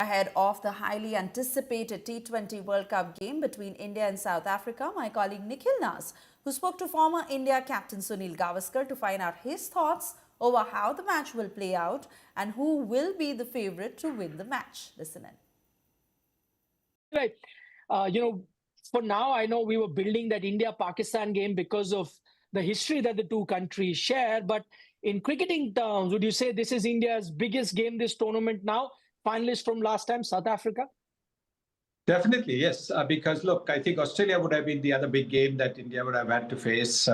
ahead of the highly anticipated T20 World Cup game between India and South Africa, my colleague Nikhil Nas, who spoke to former India captain Sunil Gavaskar to find out his thoughts over how the match will play out and who will be the favourite to win the match. Listen in. Right. For now, I know we were building that India-Pakistan game because of the history that the two countries share. But in cricketing terms, would you say this is India's biggest game this tournament now? Finalist from last time, South Africa? Definitely, yes. Because, look, I think Australia would have been the other big game that India would have had to face.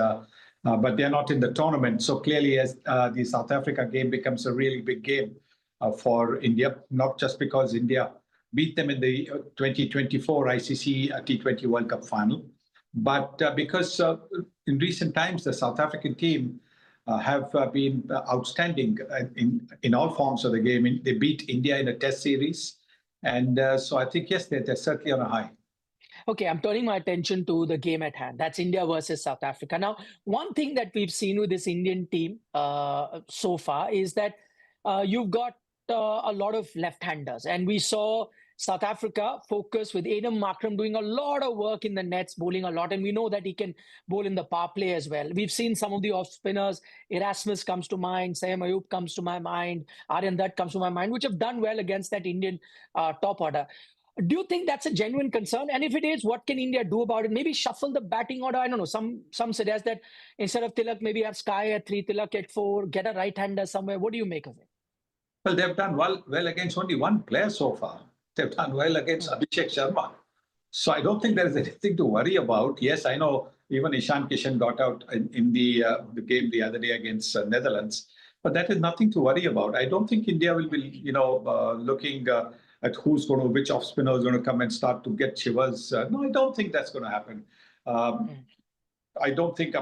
But they're not in the tournament. So clearly, as the South Africa game becomes a really big game for India, not just because India beat them in the 2024 ICC T20 World Cup final, but because in recent times, the South African team have been outstanding in all forms of the game. They beat India in a test series. And so I think, yes, they're certainly on a high. Okay, I'm turning my attention to the game at hand. That's India versus South Africa. Now, one thing that we've seen with this Indian team so far is that you've got a lot of left-handers. And we saw South Africa focus with Aiden Markram doing a lot of work in the nets, bowling a lot. And we know that he can bowl in the power play as well. We've seen some of the off-spinners. Erasmus comes to mind. Sayam Ayub comes to my mind. Aryan Dutt comes to my mind, which have done well against that Indian top order. Do you think that's a genuine concern? And if it is, what can India do about it? Maybe shuffle the batting order. I don't know. Some suggest that instead of Tilak, maybe have Sky at 3, Tilak at 4, get a right-hander somewhere. What do you make of it? Well, they've done well against only one player so far. They've done well against Abhishek Sharma. So I don't think there is anything to worry about. Yes, I know even Ishan Kishan got out in the game the other day against Netherlands. But that is nothing to worry about. I don't think India will be, looking at which off-spinner is going to come and start to get shivers. No, I don't think that's going to happen. I don't think,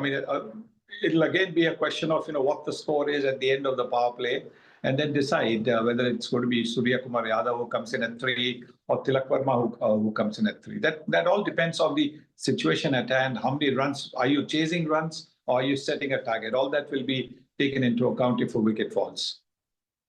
it'll again be a question of, what the score is at the end of the power play, and then decide whether it's going to be Suryakumar Yadav who comes in at 3 or Tilak Verma who comes in at 3. That all depends on the situation at hand. How many runs? Are you chasing runs or are you setting a target? All that will be taken into account if a wicket falls.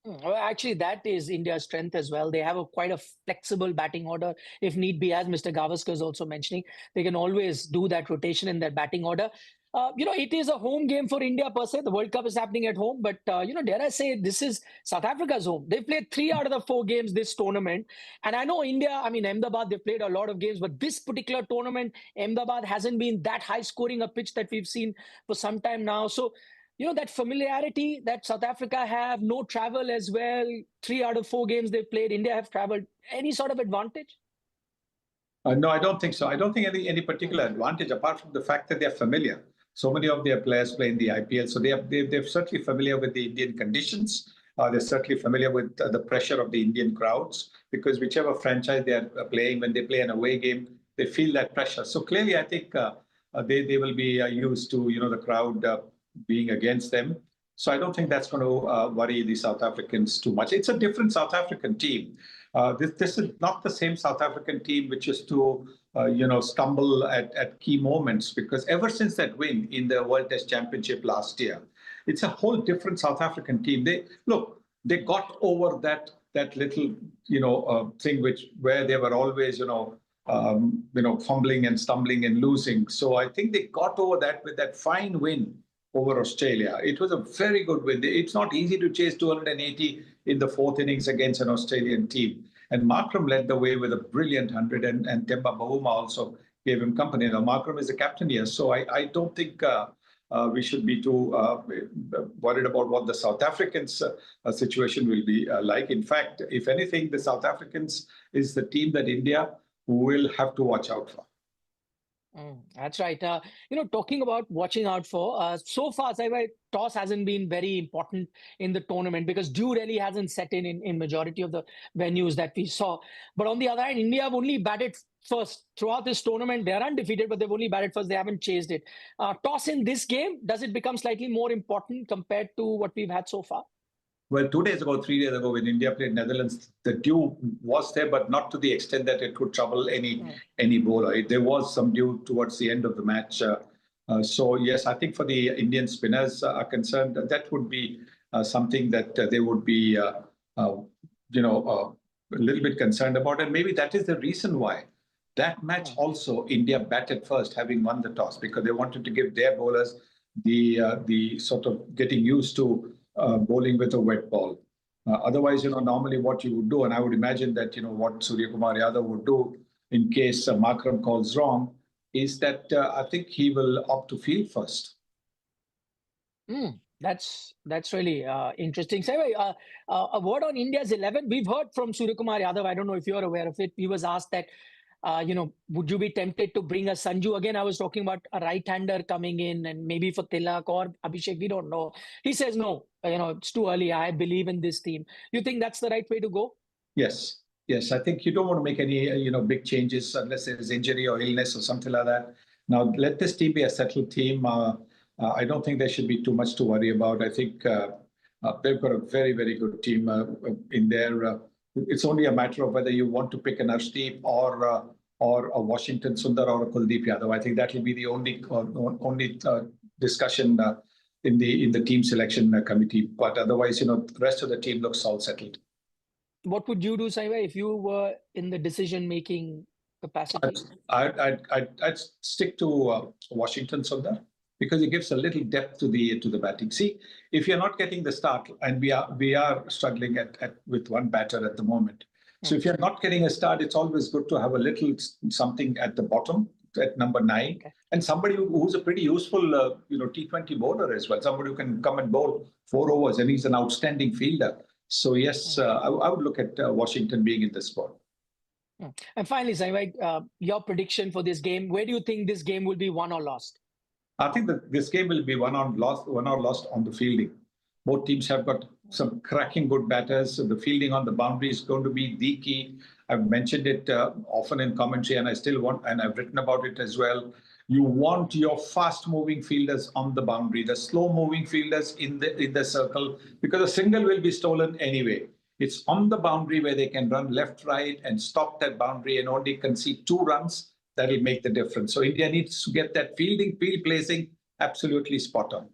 Well, actually, that is India's strength as well. They have quite a flexible batting order. If need be, as Mr. Gavaskar is also mentioning, they can always do that rotation in their batting order. It is a home game for India per se. The World Cup is happening at home. But, dare I say, this is South Africa's home. They've played 3 out of the 4 games this tournament. And I know India, Ahmedabad, they've played a lot of games. But this particular tournament, Ahmedabad hasn't been that high-scoring a pitch that we've seen for some time now. So, that familiarity that South Africa have, no travel as well, 3 out of 4 games they've played, India have traveled. Any sort of advantage? No, I don't think so. I don't think any particular advantage apart from the fact that they're familiar. So many of their players play in the IPL, so they're certainly familiar with the Indian conditions. They're certainly familiar with the pressure of the Indian crowds, because whichever franchise they are playing, when they play an away game, they feel that pressure. So clearly, I think they will be used to the crowd being against them. So I don't think that's going to worry the South Africans too much. It's a different South African team. This is not the same South African team which used to, stumble at key moments, because ever since that win in the World Test Championship last year, it's a whole different South African team. They got over that little, thing where they were always, fumbling and stumbling and losing. So I think they got over that with that fine win over Australia. It was a very good win. It's not easy to chase 280 in the 4th innings against an Australian team. And Markram led the way with a brilliant 100, and Temba Bavuma also gave him company. Now, Markram is the captain here, so I don't think we should be too worried about what the South Africans' situation will be like. In fact, if anything, the South Africans is the team that India will have to watch out for. That's right. Talking about watching out for, so far, toss hasn't been very important in the tournament because dew really hasn't set in majority of the venues that we saw. But on the other hand, India have only batted first. Throughout this tournament, they're undefeated, but they've only batted first. They haven't chased it. Toss in this game, does it become slightly more important compared to what we've had so far? Well, 3 days ago, when India played Netherlands, the dew was there, but not to the extent that it could trouble any bowler. There was some dew towards the end of the match. So, yes, I think for the Indian spinners are concerned, that would be something that they would be, a little bit concerned about. And maybe that is the reason why that match also India batted first, having won the toss, because they wanted to give their bowlers the sort of getting used to bowling with a wet ball. Otherwise, normally what you would do, and I would imagine that, what Suryakumar Yadav would do in case Markram calls wrong, is that I think he will opt to field first. That's really interesting. So anyway, a word on India's 11. We've heard from Suryakumar Yadav. I don't know if you're aware of it. He was asked that, would you be tempted to bring a Sanju? Again, I was talking about a right-hander coming in, and maybe for Tilak or Abhishek, we don't know. He says, no, it's too early. I believe in this team. You think that's the right way to go? Yes. Yes, I think you don't want to make any, big changes unless there's injury or illness or something like that. Now, let this team be a settled team. I don't think there should be too much to worry about. I think they've got a very, very good team in there. It's only a matter of whether you want to pick an Arshdeep or a Washington Sundar or a Kuldeep Yadav. I think that will be the only discussion in the team selection committee. But otherwise, the rest of the team looks all settled. What would you do, Saiva, if you were in the decision-making capacity? I'd stick to Washington Sundar, because it gives a little depth to the batting. See, if you're not getting the start, and we are struggling with one batter at the moment. So if you're not getting a start, it's always good to have a little something at the bottom, at number 9, and somebody who's a pretty useful T20 bowler as well. Somebody who can come and bowl 4 overs, and he's an outstanding fielder. So yes, I would look at Washington being in this spot. And finally, Saiva, your prediction for this game. Where do you think this game will be won or lost? I think that this game will be won or lost on the fielding. Both teams have got some cracking good batters. So the fielding on the boundary is going to be the key. I've mentioned it often in commentary, and I've written about it as well. You want your fast-moving fielders on the boundary, the slow-moving fielders in the circle, because a single will be stolen anyway. It's on the boundary where they can run left, right, and stop that boundary and only concede 2 runs. That will make the difference. So India needs to get that field placing absolutely spot on.